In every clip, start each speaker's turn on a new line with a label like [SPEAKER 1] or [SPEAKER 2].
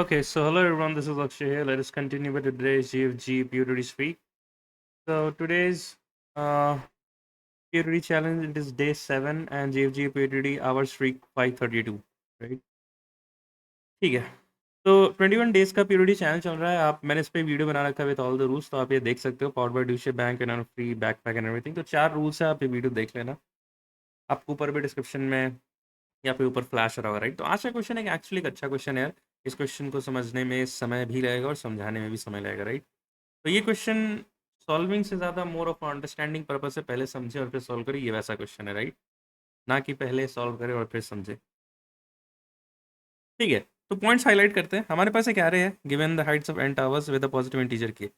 [SPEAKER 1] Okay, so hello everyone, this is Akshay here. Let us continue with today's GFG Purity Streak. So today's Purity challenge, it is day 7 and GFG Purity hour streak 532, right? ठीक है, तो 21 days का purity channel चल रहा है। आप मैंने इस पे वीडियो बना रखा है विद ऑल द रूल्स, तो आप ये देख सकते हो। Powered by Deutsche bank and free backpack and everything. तो 4 रूल्स है, आप ये वीडियो देख लेना। आपको ऊपर भी डिस्क्रिप्शन में या फिर ऊपर फ्लैश हो रहा होगा, राइट? तो आज का क्वेश्चन है एक्चुअली एक अच्छा क्वेश्चन है यार। इस क्वेश्चन को समझने में समय भी लगेगा और समझाने में भी समय लगेगा, राइट? तो ये क्वेश्चन सॉल्विंग से ज़्यादा मोर ऑफ अंडरस्टैंडिंग पर्पज से पहले समझे और फिर सॉल्व करे, ये वैसा क्वेश्चन है, राइट? ना कि पहले सॉल्व करे और फिर समझे। ठीक है, तो पॉइंट्स हाईलाइट करते हैं। हमारे पास एक एरे है, given the heights of n towers with a positive integer k।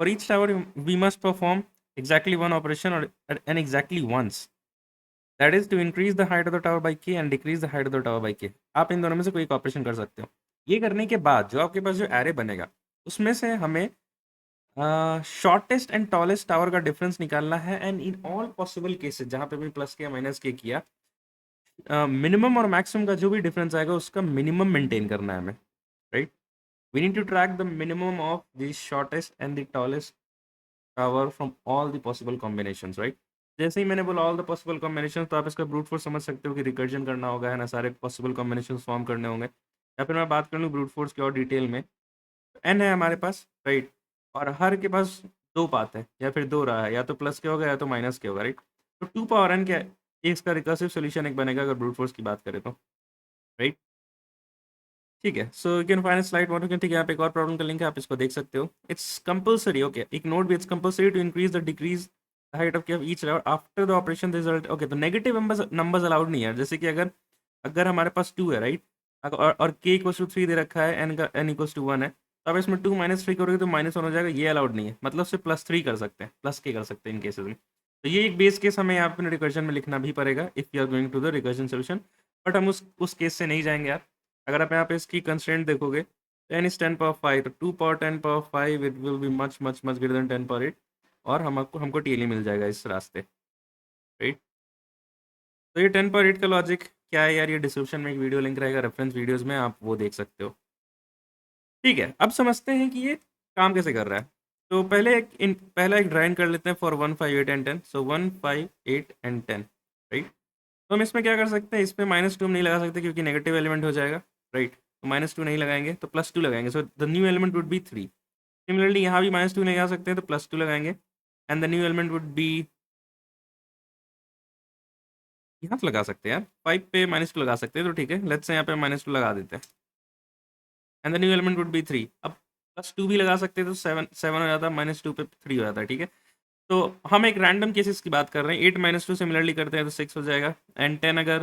[SPEAKER 1] For each tower we must perform exactly one operation और and exactly once, that is to increase the height of the tower by k and decrease the height of the tower by k। आप इन दोनों में से कोई एक operation कर सकते हो। ये करने के बाद जो आपके पास जो एरे बनेगा उसमें से हमें शॉर्टेस्ट एंड टॉलेस्ट टावर का डिफरेंस निकालना है। And in all possible cases जहां पे भी प्लस के माइनस के किया, मिनिमम और मैक्सिमम का जो भी डिफरेंस आएगा उसका मिनिमम मेंटेन करना है हमें, right? We need to track the minimum of the shortest and the tallest tower from all the possible combinations, right? जैसे ही मैंने बोला ऑल द पॉसिबल कॉम्बिनेशन, तो आप इसका ब्रूट फोर्स समझ सकते हो कि रिकर्जन करना होगा, है ना? सारे पॉसिबल कॉम्बिनेशन फॉर्म करने होंगे। या फिर मैं बात कर लूँ ब्रूट फोर्स की और डिटेल में, एन है हमारे पास, राइट? और हर के पास दो पाथ है या फिर दो रहा है, या तो प्लस के होगा या तो माइनस के होगा, राइट? तो 2 पावर एन क्या है, ये इसका रिकर्सिव सोल्यूशन एक बनेगा अगर ब्रूट फोर्स की बात करें तो, राइट? ठीक है, so you can find slide one. ठीक है, यहाँ पे एक और प्रॉब्लम का लिंक है, आप इसको देख सकते हो। इट्स कंपल्सरी, ओके, एक नोट भी, it's compulsory to increase the decrease height of each tower after the operation result. Okay, तो नेगेटिव नंबर्स अलाउड नहीं है। जैसे कि अगर अगर हमारे पास 2 है, राइट? और k इक्वल्स टू 3 दे रखा है, n का n इक्वल्स टू 1 है, तो अब इसमें 2 माइनस 3 करोगे तो -1 हो जाएगा। ये अलाउड नहीं है, मतलब सिर्फ +3 कर सकते हैं, प्लस के कर सकते हैं इन केसेस में। तो ये एक बेस केस हमें यहाँ पे रिकर्जन में लिखना भी पड़ेगा if you are going to the recursion solution. But हम उस केस से नहीं जाएंगे यार। अगर आप यहाँ पे इसकी कंस्ट्रेंट देखोगे, 10 इज 10 पावर 5, तो 2 power 10 power 5 it will be much much much greater than 10 power 8, और हमको टीएलई मिल जाएगा इस रास्ते, राइट? तो ये 10 पावर 8 का लॉजिक क्या है यार, ये डिस्क्रिप्शन में एक वीडियो लिंक रहेगा, रेफरेंस वीडियोस में, आप वो देख सकते हो। ठीक है, अब समझते हैं कि ये काम कैसे कर रहा है। तो पहला एक ड्राइंग कर लेते हैं for 1 5 8 and 10। So 1 5 8 and 10, right? तो हम इसमें क्या कर सकते हैं, इसमें -2 हम नहीं लगा सकते क्योंकि नेगेटिव एलिमेंट हो जाएगा, राइट? तो -2 नहीं लगाएंगे तो +2 लगाएंगे। So the new element would be 3। Similarly यहाँ भी -2 नहीं लगा सकते हैं तो +2 लगाएंगे, and the new element would be, यहाँ पे लगा सकते हैं यार, 5 पे -2 लगा सकते हैं। तो ठीक है, लेट्स से यहाँ पे -2 लगा देते हैं, and the new element would be 3। अब +2 भी लगा सकते हैं तो 7 हो जाता है, -2 पे 3 हो जाता है, ठीक है? तो हम एक रैंडम केसेस की बात कर रहे हैं। 8 -2 सिमिलरली करते हैं तो 6 हो जाएगा, एंड 10 अगर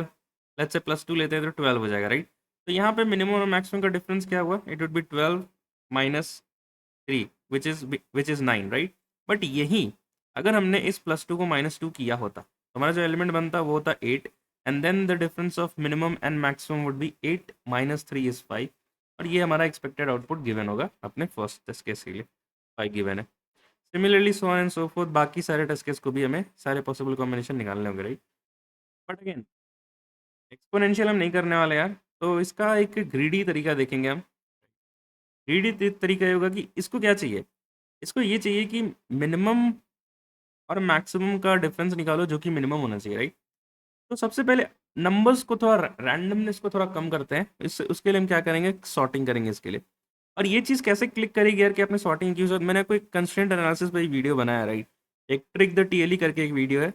[SPEAKER 1] लेट्स से +2 लेते हैं तो 12 हो जाएगा, राइट? तो यहाँ पे मिनिमम और मैक्सिमम का डिफरेंस क्या हुआ, it would be 12 -3 which is 9, right? But यही अगर हमने इस +2 को -2 किया होता तो हमारा जो एलिमेंट बनता वो होता 8, and then the difference of minimum and maximum would be 8 -3 is 5, और ये हमारा एक्सपेक्टेड आउटपुट गिवन होगा अपने फर्स्ट टेस्ट केस के लिए, 5 गिवन है। Similarly so on and so fourth, बाकी सारे टेस्ट केस को भी हमें सारे पॉसिबल कॉम्बिनेशन निकालने होंगे, राइट? बट अगेन एक्सपोनेंशियल हम नहीं करने वाले यार, तो इसका एक ग्रीडी तरीका देखेंगे हम। ग्रीडी तरीका ये होगा कि इसको क्या चाहिए, इसको ये चाहिए कि मिनिमम और मैक्सिमम का डिफरेंस निकालो जो कि मिनिमम होना चाहिए, राइट? तो सबसे पहले नंबर्स को थोड़ा, रैंडमनेस को थोड़ा कम करते हैं। इससे उसके लिए हम क्या करेंगे, सॉर्टिंग करेंगे इसके लिए। और ये चीज़ कैसे क्लिक करेगी यार कि आपने सॉर्टिंग की? मैंने कोई कंस्ट्रेंट एनालिसिस पे वीडियो बनाया, राइट? एक ट्रिक द टीएलई करके एक वीडियो है,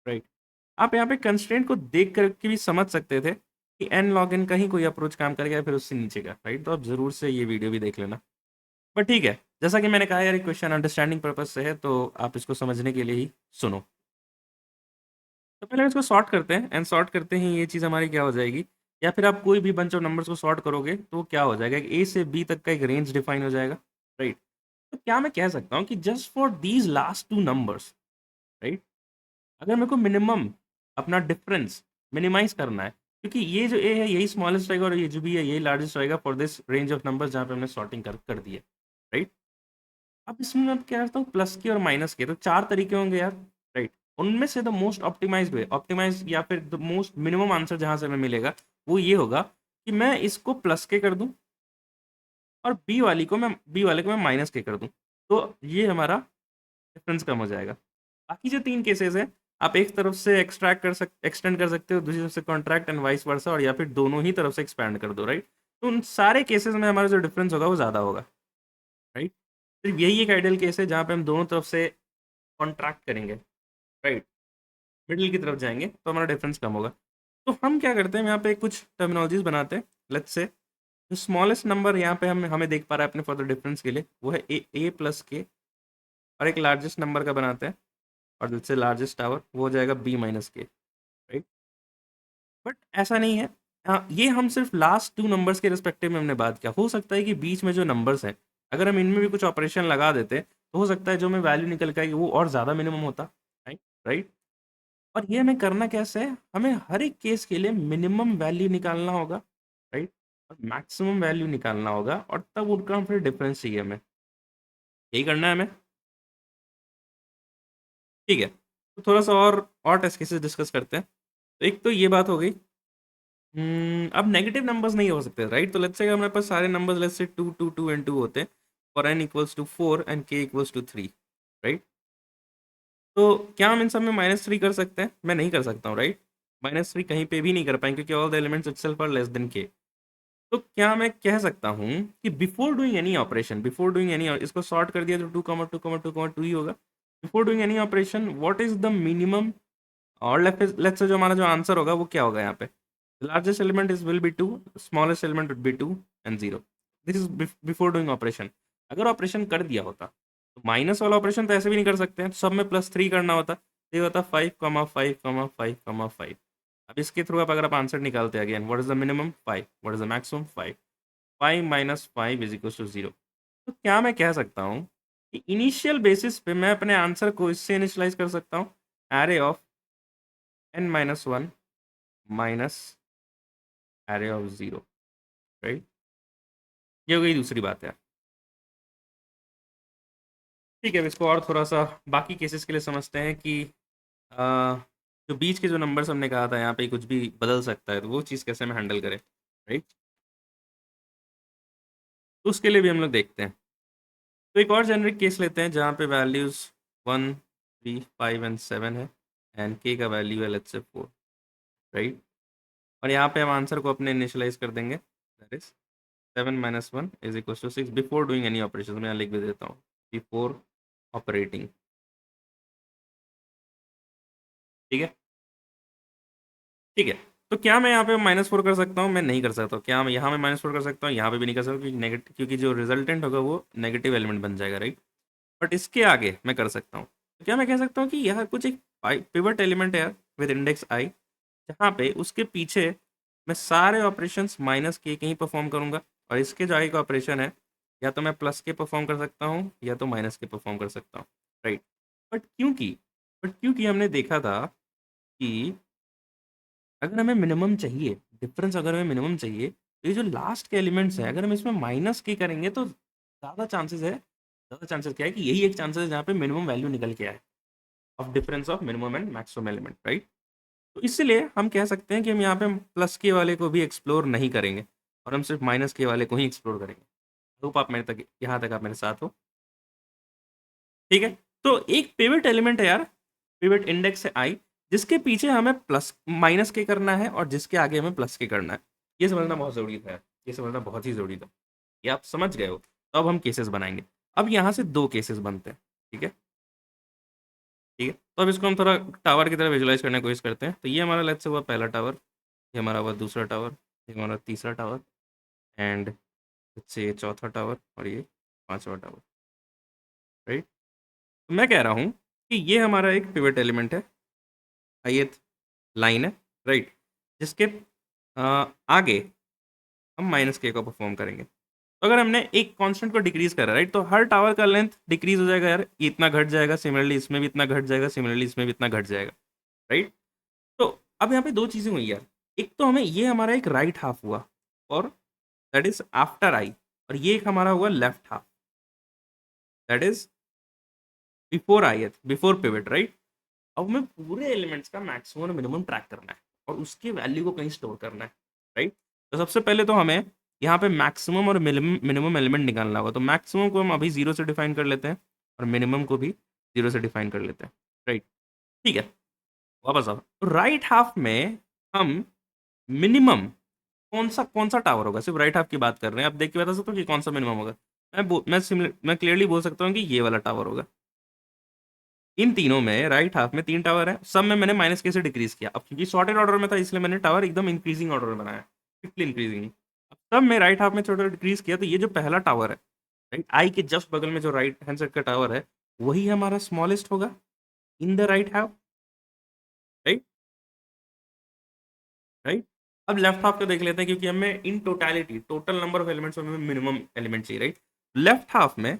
[SPEAKER 1] राइट? आप यहाँ पे कंस्ट्रेंट को देख करके भी समझ सकते थे कि एन लॉग एन का ही कोई अप्रोच काम करेगा, फिर उससे नीचे का, राइट? तो आप ज़रूर से ये वीडियो भी देख लेना। बट ठीक है, जैसा कि मैंने कहा यार, ये क्वेश्चन अंडरस्टैंडिंग पर्पज से है, तो आप इसको समझने के लिए ही सुनो। तो पहले हम इसको सॉर्ट करते हैं, एंड सॉर्ट करते ही ये चीज़ हमारी क्या हो जाएगी, या फिर आप कोई भी बंच ऑफ नंबर्स को सॉर्ट करोगे तो क्या हो जाएगा, ए से बी तक का एक रेंज डिफाइन हो जाएगा, राइट? तो क्या मैं कह सकता हूँ कि just for these last 2 numbers, right, अगर मेरे को मिनिमम अपना डिफरेंस मिनिमाइज करना है, क्योंकि ये जो ए है यही स्मॉलेस्ट रहेगा और ये जो भी है यही लार्जेस्ट रहेगा for this range of numbers जहाँ पे हमने सॉर्टिंग कर दी है, राइट? अब इसमें मैं क्या करता हूँ, प्लस के और माइनस के, तो 4 तरीके होंगे यार, राइट? उनमें से the most optimised way, optimise या फिर द मोस्ट मिनिमम आंसर जहाँ से हमें मिलेगा वो ये होगा कि मैं इसको प्लस के कर दूँ और बी वाले को मैं माइनस के कर दूँ, तो ये हमारा डिफरेंस कम हो जाएगा। बाकी जो 3 केसेस हैं, आप एक तरफ से एक्सटेंड कर सकते हो, दूसरी तरफ से कॉन्ट्रैक्ट एंड वाइस वर्सा, और या फिर दोनों ही तरफ से एक्सपैंड कर दो, राइट? तो उन सारे केसेस में हमारा जो डिफरेंस होगा वो ज़्यादा होगा, राइट? सिर्फ यही एक आइडियल केस है जहाँ पे हम दोनों तरफ से कॉन्ट्रैक्ट करेंगे, राइट? मिडिल की तरफ जाएंगे तो हमारा डिफरेंस कम होगा। तो हम क्या करते हैं, यहाँ पे कुछ टर्मिनोलॉजीज बनाते हैं। लेट्स से जो स्मॉलेस्ट नंबर यहाँ पे हमें देख पा रहा है अपने फॉर द डिफरेंस के लिए, वो है ए प्लस के, और एक लार्जेस्ट नंबर का बनाते हैं, और जिससे लार्जेस्ट टावर वो हो जाएगा B minus k, right? But ऐसा नहीं है। ये हम सिर्फ लास्ट 2 नंबर्स के रिस्पेक्टिव में हमने बात किया। हो सकता है कि बीच में जो नंबर्स हैं, अगर हम इनमें भी कुछ ऑपरेशन लगा देते तो हो सकता है जो हमें वैल्यू निकल के आएगी वो और ज़्यादा मिनिमम होता, राइट? राइट। और ये हमें करना कैसे है, हमें हर एक केस के लिए मिनिमम वैल्यू निकालना होगा, राइट? और मैक्सिमम वैल्यू निकालना होगा, और तब उनका फिर डिफरेंस चाहिए हमें। यही करना है हमें, ठीक है? तो थोड़ा सा और टेस्ट केसेस डिस्कस करते हैं। तो एक तो ये बात हो गई। अब नेगेटिव नंबर्स नहीं हो सकते, राइट? तो लेट्स से हमारे पास सारे नंबर्स लेट्स से 2 2 2 एंड 2 होते हैं, for n equals to 4 and k equals to 3, right? तो क्या हम इन सब में -3 कर सकते हैं? मैं नहीं कर सकता हूँ, राइट? -3 कहीं पे भी नहीं कर पाएंगे, क्योंकि all the elements itself are less than k। तो क्या मैं कह सकता हूँ कि before doing any operation, before doing any, इसको सॉर्ट कर दिया तो 2, 2, 2, 2 ही होगा। Before doing any operation, what is the minimum, और लेट्स से जो हमारा जो आंसर होगा वो क्या होगा यहाँ पे? Largest element is will be 2, smallest element would be 2 and 0। This is before doing operation. अगर ऑपरेशन कर दिया होता तो माइनस वाला ऑपरेशन तो ऐसे भी नहीं कर सकते हैं, सब में +3 करना होता, तो ये होता 5,5,5,5। अब इसके थ्रू अगर आप आंसर निकालते हैं, again what is the minimum? 5। What is the maximum? 5। 5 minus 5 is equal to 0। तो क्या मैं कह सकता हूँ कि इनिशियल बेसिस पे मैं अपने आंसर को इससे इनिशियलाइज कर सकता हूँ, array of n-1 minus array of 0, right? ये हो गई दूसरी बात है। ठीक है, अब इसको और थोड़ा सा बाकी केसेस के लिए समझते हैं कि आ, जो बीच के जो नंबर्स हमने कहा था यहाँ पे कुछ भी बदल सकता है, तो वो चीज़ कैसे हम हैंडल करें, राइट? तो उसके लिए भी हम लोग देखते हैं। तो एक और जेनरिक केस लेते हैं जहाँ पे वैल्यूज़ 1, 3, 5 एंड 7 है, एंड के का वैल्यू है लेट्स से 4, राइट? और यहाँ पे हम आंसर को अपने इनिशियलाइज कर देंगे, that is 7 minus 1 is equal to 6 before doing any operation. मैं यहाँ लिख भी देता हूँ, बिफोर ऑपरेटिंग, ठीक है? ठीक है। तो क्या मैं यहाँ पे -4 कर सकता हूँ? मैं नहीं कर सकता हूँ। क्या मैं यहाँ में -4 कर सकता हूँ? यहाँ पे भी नहीं कर सकता, क्योंकि नेगेटिव, क्योंकि जो रिजल्टेंट होगा वो नेगेटिव एलिमेंट बन जाएगा, राइट? बट इसके आगे मैं कर सकता हूँ। तो क्या मैं कह सकता हूँ कि यह कुछ एक पिवट एलिमेंट है विद इंडेक्स आई, जहाँ पे उसके पीछे मैं सारे ऑपरेशंस -k के ही परफॉर्म करूँगा, और इसके जो आगे का ऑपरेशन है, या तो मैं +k परफॉर्म कर सकता हूँ या तो -k परफॉर्म कर सकता हूँ, राइट? बट क्योंकि बट क्योंकि हमने देखा था कि अगर हमें मिनिमम चाहिए, डिफरेंस अगर हमें मिनिमम चाहिए, तो ये जो लास्ट के एलिमेंट्स हैं, अगर हम इसमें -k करेंगे तो ज़्यादा चांसेस क्या है कि यही एक चांसेस है जहाँ पे मिनिमम वैल्यू निकल के आए, of difference of minimum and maximum element, right? तो इसलिए हम कह सकते हैं कि हम यहाँ पे +k वाले को भी एक्सप्लोर नहीं करेंगे, और हम सिर्फ -k वाले को ही एक्सप्लोर करेंगे। होप आप मेरे तक यहाँ तक आप मेरे साथ हो, ठीक है? तो एक पिवट एलिमेंट है यार, पिवट इंडेक्स है आई, जिसके पीछे हमें -k करना है और जिसके आगे हमें +k करना है। ये समझना बहुत ज़रूरी था यार, ये समझना बहुत ही ज़रूरी था। ये आप समझ गए हो, तो अब हम केसेस बनाएंगे। अब यहाँ से 2 केसेस बनते हैं, ठीक है? ठीक है, तो अब इसको हम थोड़ा टावर की तरह विजुलाइज करने की कोशिश करते हैं। तो ये हमारा लेट्स से हुआ पहला टावर, ये हमारा हुआ दूसरा टावर, ये हमारा तीसरा टावर, एंड लेट्स से ये चौथा टावर, और ये पांचवा टावर, राइट? तो मैं कह रहा हूँ कि ये हमारा एक पिवट एलिमेंट है, ith लाइन है, राइट? जिसके आगे हम -k को परफॉर्म करेंगे। तो अगर हमने एक कांस्टेंट को डिक्रीज करा, राइट, तो हर टावर का लेंथ डिक्रीज हो जाएगा यार, ये इतना घट जाएगा, सिमिलरली इसमें भी इतना घट जाएगा, सिमिलरली इसमें भी इतना घट जाएगा, राइट? तो अब यहाँ पे 2 चीज़ें हुई यार। एक तो हमें ये हमारा एक राइट हाफ हुआ, और दैट इज आफ्टर आई, और ये एक हमारा हुआ left half, that is before I, before pivot, right? अब हमें पूरे एलिमेंट्स का मैक्सिमम और मिनिमम ट्रैक करना है, और उसकी वैल्यू को कहीं स्टोर करना है, राइट? तो सबसे पहले तो हमें यहाँ पे मैक्सिमम और मिनिमम एलिमेंट निकालना होगा। तो मैक्सिमम को हम अभी 0 से डिफाइन कर लेते हैं और मिनिमम को भी 0 से डिफाइन कर लेते हैं, राइट। ठीक है, वापस आओ। तो राइट हाफ में हम मिनिमम कौन सा टावर होगा, सिर्फ राइट हाफ की बात कर रहे हैं, अब देख के बता सकते हो कि कौन सा मिनिमम होगा। मैं क्लियरली बोल सकता हूँ कि ये वाला टावर होगा। इन तीनों में राइट हाफ में 3 टावर है, सब में मैंने माइनस के से डिक्रीज किया। अब क्योंकि सॉर्टेड ऑर्डर में था इसलिए मैंने टावर एकदम इंक्रीजिंग ऑर्डर में बनाया, स्ट्रिक्टली इंक्रीजिंग। अब सब में राइट हाफ में छोटा डिक्रीज किया, तो ये जो पहला टावर है, राइट, आई के जस्ट बगल में जो राइट हैंड साइड का टावर है, वही हमारा स्मॉलेस्ट होगा in the right half, right. Right. अब लेफ्ट हाफ को देख लेते हैं, क्योंकि हमें in totality total number of elements में मिनिमम एलिमेंट चाहिए, राइट। लेफ्ट हाफ में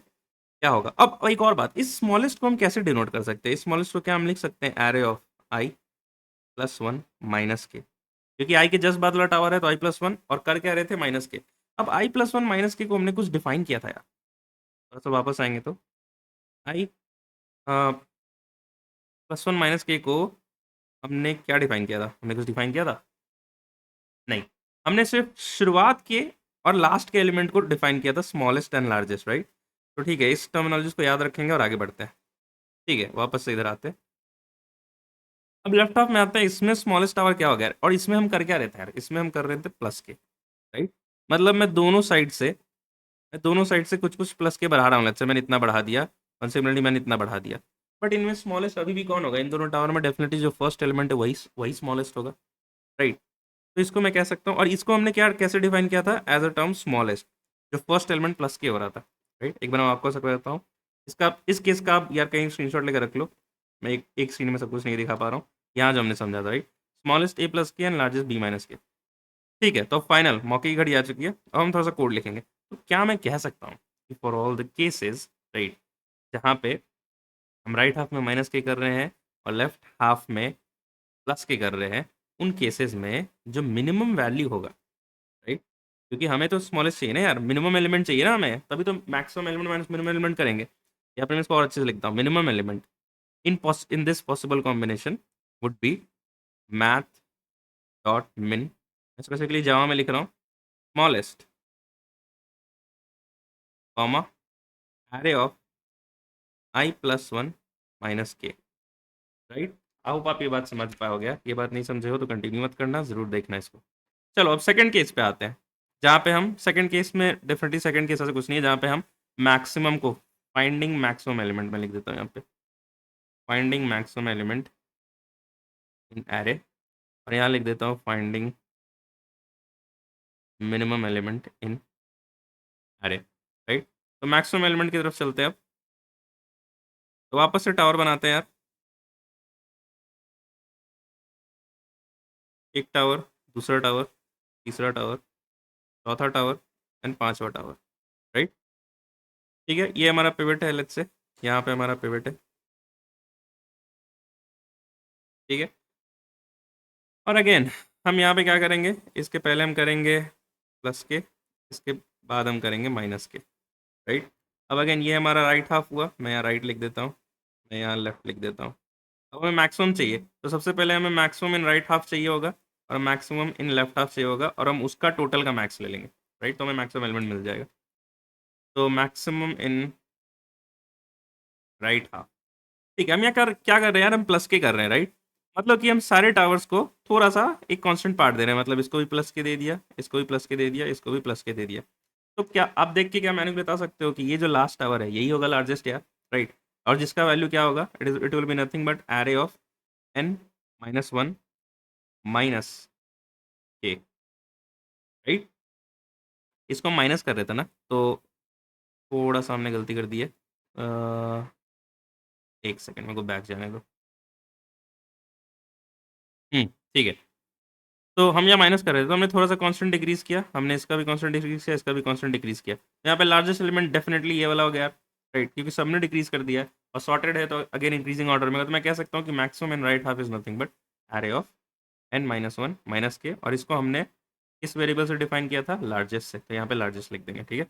[SPEAKER 1] क्या होगा। अब एक और बात, इस स्मॉलेस्ट को हम कैसे डिनोट कर सकते हैं। स्मॉलेस्ट को क्या हम लिख सकते हैं, array of i plus one minus के, क्योंकि आई के जस्ट बाद वाला टावर है तो आई प्लस वन, और कर क्या रहे थे, माइनस के। अब आई प्लस वन माइनस के को हमने कुछ डिफाइन किया था यार, थोड़ा सा वापस आएंगे तो आई प्लस वन माइनस के को हमने क्या डिफाइन किया था, हमने कुछ डिफाइन किया था, नहीं। हमने सिर्फ शुरुआत के और लास्ट के एलिमेंट को डिफाइन किया था, स्मॉलेस्ट एंड लार्जेस्ट, राइट। तो ठीक है, इस टर्मिनोलॉजी को याद रखेंगे और आगे बढ़ते हैं। ठीक है, वापस से इधर आते हैं। अब लेफ्ट हाफ में आते हैं, इसमें स्मॉलेस्ट टावर क्या हो गया, और इसमें हम कर क्या रहे थे यार, इसमें हम कर रहे थे प्लस के, राइट। मतलब मैं दोनों साइड से कुछ कुछ प्लस के बढ़ा रहा हूँ। लेट्स से मैंने इतना बढ़ा दिया और सिमिलरली मैंने इतना बढ़ा दिया। बट इनमें स्मॉलेस्ट अभी भी कौन होगा, इन दोनों टावर में डेफिनेटली जो फर्स्ट एलिमेंट है वही वही स्मॉलेस्ट होगा, राइट। तो इसको मैं कह सकता हूँ, और इसको हमने क्या कैसे डिफाइन किया था, एज अ टर्म स्मॉलेस्ट, जो फर्स्ट एलिमेंट प्लस के हो रहा था, राइट। एक बार मैं आपको सकता देता हूँ इसका, इस केस का आप यार कहीं स्क्रीनशॉट लेकर रख लो। मैं एक स्क्रीन में सब कुछ नहीं दिखा पा रहा हूँ। यहाँ जो हमने समझा था, राइट, स्मॉलेस्ट ए प्लस के एंड लार्जेस्ट बी माइनस के। ठीक है, तो फाइनल मौके की घड़ी आ चुकी है, अब हम थोड़ा सा कोड लिखेंगे। तो क्या मैं कह सकता हूँ कि for all the cases, right, जहाँ पे हम राइट हाफ में माइनस के कर रहे हैं और लेफ्ट हाफ में प्लस के कर रहे हैं, उन केसेस में जो मिनिमम वैल्यू होगा, राइट, क्योंकि हमें तो स्मॉलेस्ट चाहिए ना यार, मिनिमम एलिमेंट चाहिए ना हमें, तभी तो maximum element minus minimum element करेंगे। या फिर मैं इसको और अच्छे से लिखता हूँ, minimum element in this possible combination would be math dot min, specifically Java में लिख रहा हूँ, smallest comma array of i plus one minus k, right. I hope आप ये बात समझ पाओगे, ये बात नहीं समझे हो तो कंटिन्यू मत करना, जरूर देखना इसको। चलो अब सेकंड केस पे आते हैं, जहाँ पे हम सेकंड केस में डेफिनेटली सेकंड केस ऐसा कुछ नहीं है, जहाँ पे हम मैक्सिमम को फाइंडिंग मैक्सिमम एलिमेंट में लिख देता हूँ यहाँ पे, finding maximum element in array, और यहाँ लिख देता हूँ फाइंडिंग मिनिमम एलिमेंट इन एरे, राइट। तो मैक्सिमम एलिमेंट की तरफ चलते हैं अब। तो वापस से टावर बनाते हैं यार, एक टावर, दूसरा टावर, तीसरा टावर, चौथा टावर एंड पांचवा टावर, राइट। ठीक है, ये हमारा पिवट है, लेट्स से यहाँ पे हमारा पिवट है, ठीक है। और अगेन हम यहाँ पे क्या करेंगे, इसके पहले हम करेंगे प्लस के, इसके बाद हम करेंगे माइनस के, राइट। अब अगेन ये हमारा राइट हाफ हुआ, मैं यहाँ राइट लिख देता हूँ, मैं यहाँ लेफ्ट लिख देता हूँ। अब हमें मैक्सिमम चाहिए, तो सबसे पहले हमें मैक्सिमम इन राइट हाफ चाहिए होगा और मैक्सिमम इन लेफ्ट हाफ चाहिए होगा, और हम उसका टोटल का मैक्स ले लेंगे, राइट। तो हमें मैक्सिमम एलिमेंट मिल जाएगा। तो मैक्सिमम इन राइट हाफ, ठीक है। हम यहाँ क्या कर रहे हैं यार, हम प्लस के कर रहे हैं, राइट। मतलब कि हम सारे टावर्स को थोड़ा सा एक कांस्टेंट पार्ट दे रहे हैं, मतलब इसको भी प्लस के दे दिया, इसको भी प्लस के दे दिया, इसको भी प्लस के दे दिया। तो क्या आप देख के क्या मैंने बता सकते हो कि ये जो लास्ट टावर है यही होगा लार्जेस्ट यार, राइट। और जिसका वैल्यू क्या होगा, it will be nothing but array of n minus one minus k, right. इसको हम माइनस कर रहे थे ना, तो थोड़ा सा हमने गलती कर दी है। एक सेकंड मेरे को बैक जाने दो। ठीक है। तो हम यहाँ माइनस कर रहे थे, तो हमने थोड़ा सा कांस्टेंट डिक्रीज किया, हमने इसका भी कांस्टेंट डिक्रीज किया, इसका भी कांस्टेंट डिक्रीज किया। यहाँ पे लार्जेस्ट एलिमेंट डेफिनेटली ये वाला हो गया, राइट, क्योंकि सबने डिक्रीज कर दिया है और सॉर्टेड है, तो अगेन इंक्रीजिंग ऑर्डर में। तो मैं कह सकता हूँ कि maximum in right half is nothing but array of n minus one minus k, और इसको हमने किस वेरिएबल से डिफाइन किया था, लार्जेस्ट से, तो यहाँ पे लार्जेस्ट लिख देंगे, ठीक है।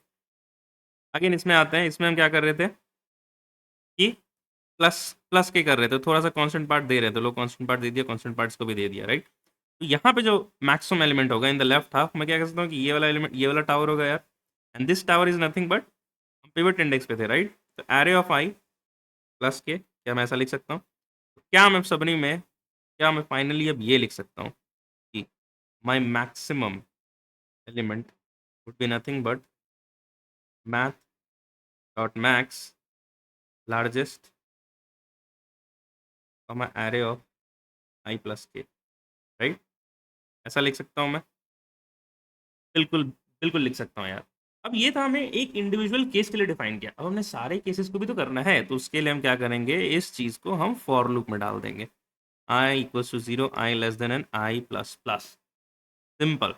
[SPEAKER 1] अगेन इसमें आते हैं, इसमें हम क्या कर रहे थे कि प्लस प्लस के कर रहे थे, थोड़ा सा कांस्टेंट पार्ट दे रहे थे, लोग कांस्टेंट पार्ट दे दिया, कांस्टेंट पार्ट्स को भी दे दिया, राइट। तो यहाँ पे जो मैक्सिमम एलिमेंट होगा इन द लेफ्ट हाफ, मैं क्या कह सकता हूँ कि ये वाला एलिमेंट, ये वाला टावर होगा यार, and this tower is nothing but pivot index पे थे, राइट? तो एरे ऑफ आई प्लस के, क्या मैं ऐसा लिख सकता हूँ? क्या मैं सबनी में, क्या मैं फाइनली अब ये लिख सकता हूँ कि माई maximum element would be nothing but math dot max largest array of i plus के, राइट? ऐसा लिख सकता हूँ मैं? बिल्कुल, बिल्कुल लिख सकता हूँ यार। अब ये था, हमें एक इंडिविजुअल केस के लिए डिफाइन किया, अब हमने सारे केसेस को भी तो करना है, तो उसके लिए हम क्या करेंगे, इस चीज़ को हम फॉर लूप में डाल देंगे। I equals to 0, i less than n i plus plus, simple,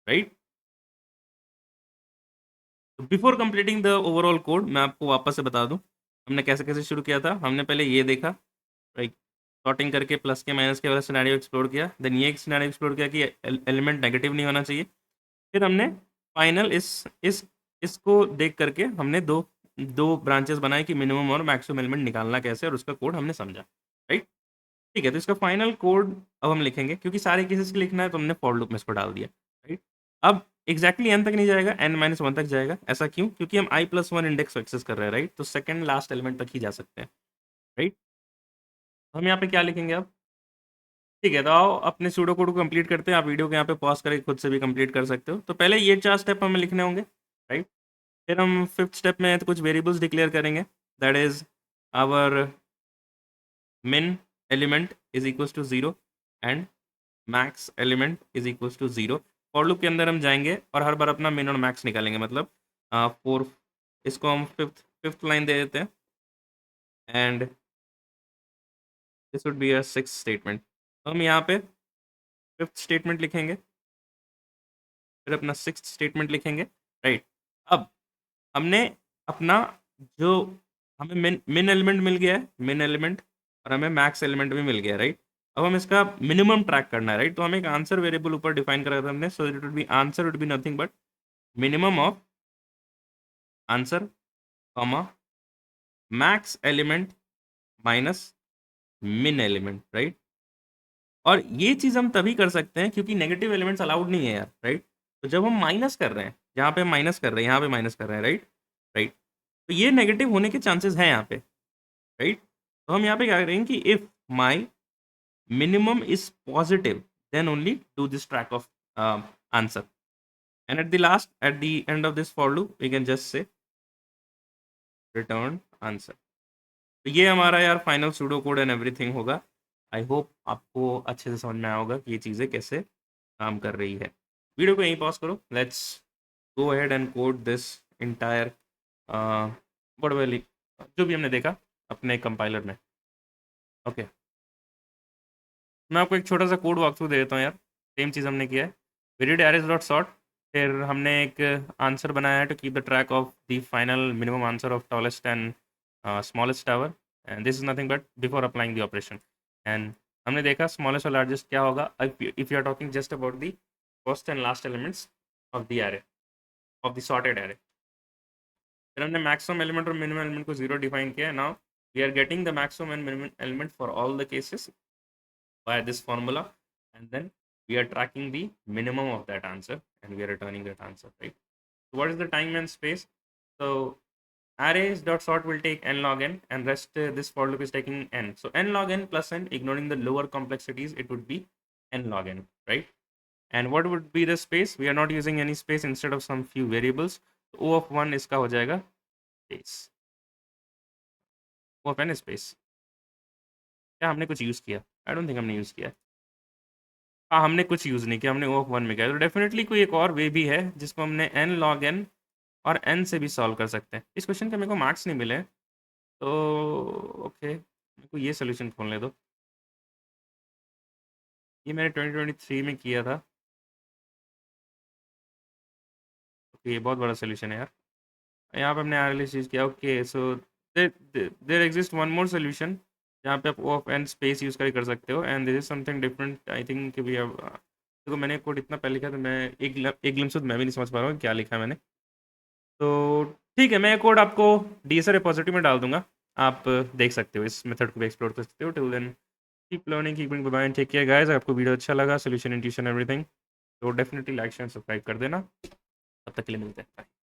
[SPEAKER 1] right? तो before completing the overall code, मैं आपको वापस से बता दूं हमने कैसे कैसे शुरू किया था। हमने पहले ये देखा, राइट, सॉर्टिंग करके प्लस के माइनस के वाला सिनेरियो एक्सप्लोर किया, देन ये एक सिनेरियो एक्सप्लोर किया कि एलिमेंट नेगेटिव नहीं होना चाहिए। फिर हमने फाइनल इस इसको देख करके हमने दो दो ब्रांचेस बनाए कि मिनिमम और मैक्सिमम एलिमेंट निकालना कैसे, और उसका कोड हमने समझा, राइट? ठीक है, तो इसका फाइनल कोड अब हम लिखेंगे, क्योंकि सारे केसेस के लिखना है तो हमने फॉर लूप में इसको डाल दिया, राइट? अब एग्जैक्टली एन तक नहीं जाएगा, एन माइनस वन तक जाएगा। ऐसा क्यों? क्योंकि हम आई प्लस वन इंडेक्स एक्सेस कर रहे हैं, राइट? तो सेकंड लास्ट एलिमेंट तक ही जा सकते हैं, राइट? हम यहाँ पे क्या लिखेंगे अब? ठीक है, तो आओ अपने सूडो कोड को कंप्लीट करते हैं। आप वीडियो को यहाँ पे पॉज करके खुद से भी कंप्लीट कर सकते हो। तो पहले ये 4 स्टेप हमें लिखने होंगे, राइट? फिर हम फिफ्थ स्टेप में तो कुछ वेरिएबल्स डिक्लेयर करेंगे, that is our min element is equals to 0 and max element is equals to 0। For loop के अंदर हम जाएंगे और हर बार अपना मिन और मैक्स निकालेंगे, मतलब फोर, इसको हम फिफ्थ फिफ्थ लाइन दे देते हैं, and this would be a six statement. हम यहाँ पे फिफ्थ स्टेटमेंट लिखेंगे, फिर अपना सिक्स्थ स्टेटमेंट लिखेंगे, राइट? अब हमने अपना जो, हमें मिन एलिमेंट मिल गया है, मिन एलिमेंट, और हमें मैक्स एलिमेंट भी मिल गया है, राइट? अब हम इसका मिनिमम ट्रैक करना है, राइट? तो हमें एक आंसर वेरिएबल ऊपर डिफाइन करा था हमने, so it would be answer would be nothing but minimum of answer comma max element minus मिन एलिमेंट, राइट? और ये चीज हम तभी कर सकते हैं क्योंकि नेगेटिव एलिमेंट्स अलाउड नहीं है यार, राइट? तो जब हम माइनस कर रहे हैं, जहाँ पे माइनस कर रहे हैं, यहाँ पे माइनस कर रहे हैं, राइट? राइट, तो ये नेगेटिव होने के चांसेस हैं यहाँ पे, राइट? तो हम यहाँ पे क्या करेंगे कि if my minimum is positive then only do this track of answer, and at the last, at the end of this for loop we can just say return answer. तो ये हमारा यार final pseudo code and everything होगा। I hope आपको अच्छे से समझ में आया होगा कि ये चीज़ें कैसे काम कर रही है। वीडियो को यहीं पॉज करो, let's go ahead and code this entire word valley जो भी हमने देखा अपने कंपाइलर में। ओके, मैं आपको एक छोटा सा कोड वॉक थ्रू दे देता हूँ यार। सेम चीज़ हमने किया है, we did arrays dot sort, फिर हमने एक आंसर बनाया है to keep the track of the final minimum answer of tallest and smallest tower, and this is nothing but before applying the operation. And हमने देखा स्मॉलेस्ट और largest क्या होगा if you are talking just about the first and last elements of the array, of the sorted array. फिर हमने maximum element और minimum element को 0 define किया है। Now we are getting the maximum and minimum element for all the cases by this formula, and then we are tracking the minimum of that answer and we are returning that answer, right? So what is the time and space? So arrays dot sort will take n log n, and rest this for loop is taking n, so n log n plus n, ignoring the lower complexities, it would be n log n, right? And what would be the space? We are not using any space, instead of some few variables, so o of 1 इसका हो जाएगा space, o of n space। क्या हमने कुछ use किया? I don't think हमने use किया। हाँ, हमने कुछ यूज़ नहीं किया, हमने ओ ऑफ 1 में किया। तो डेफिनेटली कोई एक और वे भी है जिसको हमने एन लॉग एन और एन से भी सॉल्व कर सकते हैं। इस क्वेश्चन के मेरे को मार्क्स नहीं मिले, तो ओके, मेरे को ये सोल्यूशन खोलने दो। ये मैंने 2023 में किया था। ओके, ये बहुत बड़ा सोल्यूशन है यार। यहाँ पे हमने आर चीज़ किया। Okay, so there exist one more solution जहाँ पे आप O of n space use करके कर सकते हो, and this is something different. I think we have, देखो मैंने कोड इतना पहले लिखा था, मैं एक ग्लिम्स में मैं भी नहीं समझ पा रहा हूँ क्या लिखा है मैंने। तो ठीक है, मैं कोड आपको डी एस रिपोजिटरी में डाल दूंगा, आप देख सकते हो, इस मेथड को भी एक्सप्लोर कर सकते हो। Till then keep learning, keep doing, bye bye, take care guys. अगर आपको वीडियो अच्छा लगा, सोल्यूशन, इंट्यूशन, एवरीथिंग, तो डेफिनेटली लाइक शेयर सब्सक्राइब कर देना। तब तक के लिए मिलते हैं, बाय।